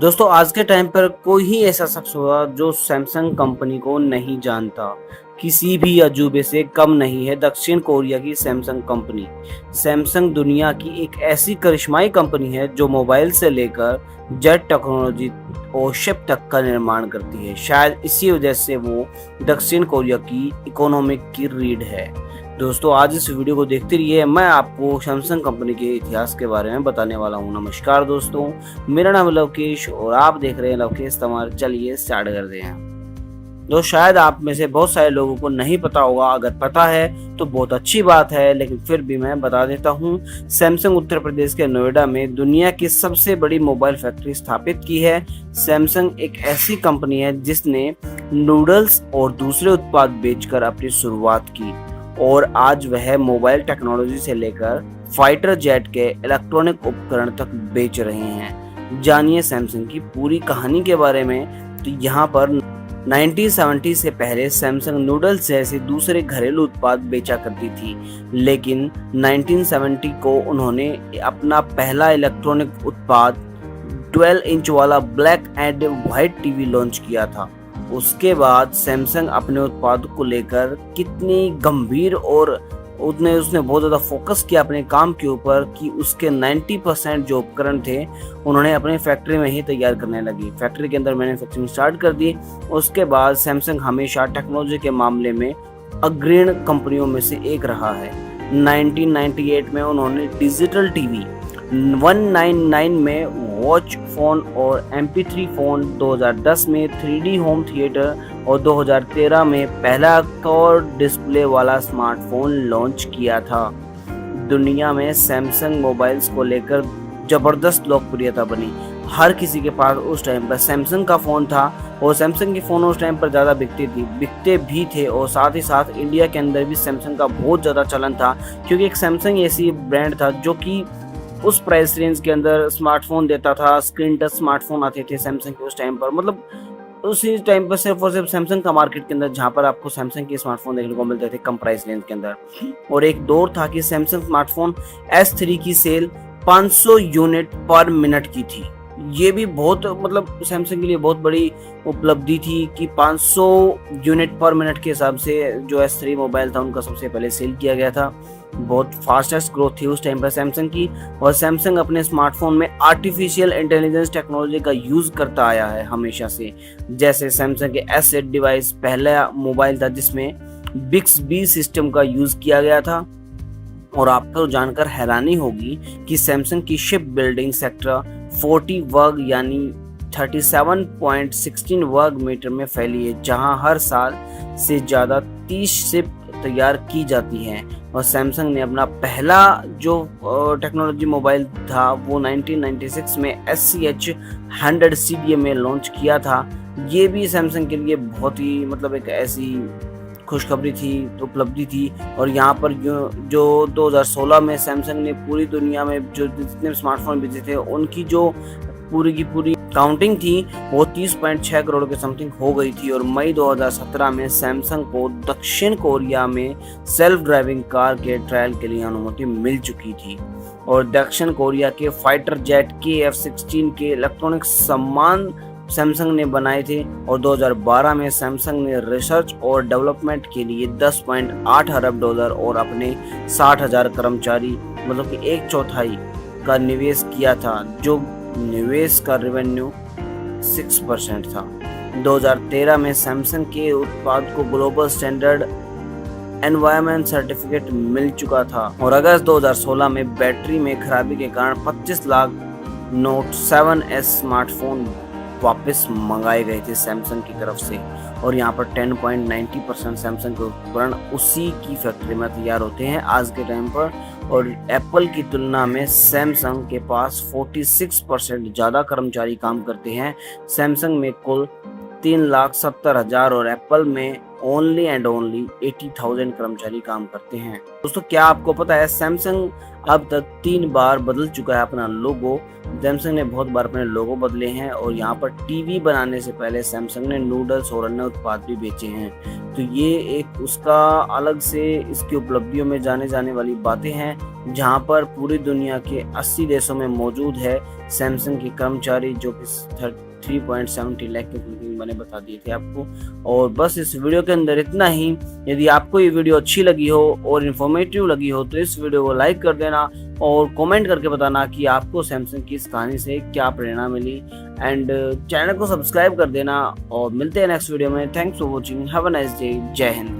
दोस्तों आज के टाइम पर कोई ही ऐसा शख्स होगा जो सैमसंग कंपनी को नहीं जानता। किसी भी अजूबे से कम नहीं है दक्षिण कोरिया की सैमसंग कंपनी। सैमसंग दुनिया की एक ऐसी करिश्माई कंपनी है जो मोबाइल से लेकर जेट टेक्नोलॉजी और शिप तक का निर्माण करती है। शायद इसी वजह से वो दक्षिण कोरिया की इकोनॉमिक की रीढ़ है। दोस्तों आज इस वीडियो को देखते रहिए, मैं आपको सैमसंग कंपनी के इतिहास के बारे में बताने वाला हूँ। नमस्कार दोस्तों, मेरा नाम है लवकेश और आप देख रहे हैं लवकेश तमार। चलिए स्टार्ट करते हैं। तो शायद आप में से बहुत सारे लोगों को नहीं पता होगा, अगर पता है तो बहुत अच्छी बात है, लेकिन फिर भी मैं बता देता हूँ। सैमसंग उत्तर प्रदेश के नोएडा में दुनिया की सबसे बड़ी मोबाइल फैक्ट्री स्थापित की है। सैमसंग एक ऐसी कंपनी है जिसने नूडल्स और दूसरे उत्पाद बेचकर अपनी शुरुआत की और आज वह मोबाइल टेक्नोलॉजी से लेकर फाइटर जेट के इलेक्ट्रॉनिक उपकरण तक बेच रहे हैं। जानिए सैमसंग की पूरी कहानी के बारे में। तो यहाँ पर 1970 से पहले सैमसंग नूडल्स जैसे दूसरे घरेलू उत्पाद बेचा करती थी, लेकिन 1970 को उन्होंने अपना पहला इलेक्ट्रॉनिक उत्पाद 12 इंच वाला black and white TV launch किया था। उसके बाद सैमसंग अपने उत्पाद को लेकर कितनी गंभीर और उसने बहुत ज़्यादा फोकस किया अपने काम के ऊपर कि उसके 90% जो उपकरण थे उन्होंने अपने फैक्ट्री में ही तैयार करने लगी। फैक्ट्री के अंदर मैन्युफैक्चरिंग स्टार्ट कर दी। उसके बाद सैमसंग हमेशा टेक्नोलॉजी के मामले में अग्रणी कंपनियों में से एक रहा है। 1998 में उन्होंने डिजिटल टीवी, 199 में वॉच फोन और MP3 फोन, 2010 में 3D होम थिएटर और 2013 में पहला कवर डिस्प्ले वाला स्मार्टफोन लॉन्च किया था। दुनिया में सैमसंग मोबाइल्स को लेकर जबरदस्त लोकप्रियता बनी। हर किसी के पास उस टाइम पर सैमसंग का फ़ोन था और सैमसंग के फ़ोन उस टाइम पर ज़्यादा बिकते भी थे और साथ ही साथ इंडिया के अंदर भी सैमसंग का बहुत ज़्यादा चलन था, क्योंकि एक सैमसंग ऐसी ब्रांड था जो कि उस प्राइस रेंज के अंदर स्मार्टफोन देता था। स्क्रीन टच स्मार्टफोन आते थे सैमसंग के उस टाइम पर, मतलब उसी टाइम पर सिर्फ और सिर्फ सैमसंग का मार्केट के अंदर जहाँ पर आपको सैमसंग के स्मार्टफोन देखने को मिलते थे कम प्राइस रेंज के अंदर। और एक दौर था कि सैमसंग स्मार्टफोन S3 की सेल 500 यूनिट पर मिनट की थी। ये भी बहुत मतलब सैमसंग के लिए बहुत बड़ी उपलब्धि थी कि 500 यूनिट पर मिनट के हिसाब से जो S3 मोबाइल था उनका सबसे पहले सेल किया गया था। बहुत फास्टेस्ट ग्रोथ थी उस टाइम पर सैमसंग की। और सैमसंग अपने स्मार्टफोन में आर्टिफिशियल इंटेलिजेंस टेक्नोलॉजी का यूज करता आया है हमेशा से। जैसे सैमसंग के S8 डिवाइस पहला मोबाइल था जिसमें बिक्सबी सिस्टम का यूज किया गया था। और आपको जानकर हैरानी होगी कि सैमसंग की शिप बिल्डिंग सेक्टर 40 वर्ग यानी 37.16 वर्ग मीटर में फैली है, जहां हर साल से ज्यादा 30 शिप तैयार की जाती हैं। और सैमसंग ने अपना पहला जो टेक्नोलॉजी मोबाइल था वो 1996 में SCH 100 CDMA में लॉन्च किया था। ये भी सैमसंग के लिए बहुत ही मतलब एक ऐसी खुशखबरी थी, उपलब्धि थी। और यहाँ पर जो 2016 में सैमसंग ने पूरी दुनिया में जो जितने स्मार्टफोन बेचे थे उनकी जो पूरी की पूरी काउंटिंग थी वो 30.6 करोड़ के समथिंग हो गई थी। और मई 2017 में सैमसंग को दक्षिण कोरिया में सेल्फ ड्राइविंग कार के ट्रायल के लिए अनुमति मिल चुकी थी। और दक्षिण कोरिया के फाइटर जेट KF-16 के इलेक्ट्रॉनिक सामान सैमसंग ने बनाए थे। और 2012 में सैमसंग ने रिसर्च और डेवलपमेंट के लिए $10.8 अरब और अपने 60,000 कर्मचारी मतलब कि 1/4 का निवेश किया था, जो निवेश का रेवेन्यू 6% था। 2013 में सैमसंग के उत्पाद को ग्लोबल स्टैंडर्ड एनवायरनमेंट सर्टिफिकेट मिल चुका था। और अगस्त 2016 में बैटरी में खराबी के कारण 25 लाख नोट 7S स्मार्टफोन वापस मंगाए गए थे सैमसंग की तरफ से। और यहाँ पर 10.90% सैमसंग के उपकरण उसी की फैक्ट्री में तैयार होते हैं आज के टाइम पर। और एप्पल की तुलना में सैमसंग के पास 46% ज़्यादा कर्मचारी काम करते हैं। सैमसंग में कुल 3,70,000 और एप्पल में ओनली एंड ओनली 80,000 कर्मचारी काम करते हैं। दोस्तों क्या आपको पता है सैमसंग अब तक 3 बार बदल चुका है अपना लोगो। सैमसंग ने बहुत बार अपने लोगो बदले हैं। और यहाँ पर टीवी बनाने से पहले सैमसंग ने नूडल्स और अन्य उत्पाद भी बेचे हैं। तो ये एक उसका अलग से इसकी उपलब्धियों में जाने जाने वाली बातें हैं, जहां पर पूरी दुनिया के 80 देशों में मौजूद है सैमसंग के कर्मचारी, जो कि 3.70 लाख की बुकिंग मैंने बता दिए थे आपको। और बस इस वीडियो के अंदर इतना ही। यदि आपको ये वीडियो अच्छी लगी हो और इन्फॉर्मेटिव लगी हो तो इस वीडियो को लाइक कर देना और कमेंट करके बताना कि आपको सैमसंग की इस कहानी से क्या प्रेरणा मिली, एंड चैनल को सब्सक्राइब कर देना। और मिलते हैं नेक्स्ट वीडियो में। Thanks for watching, have a nice day, जय हिंद।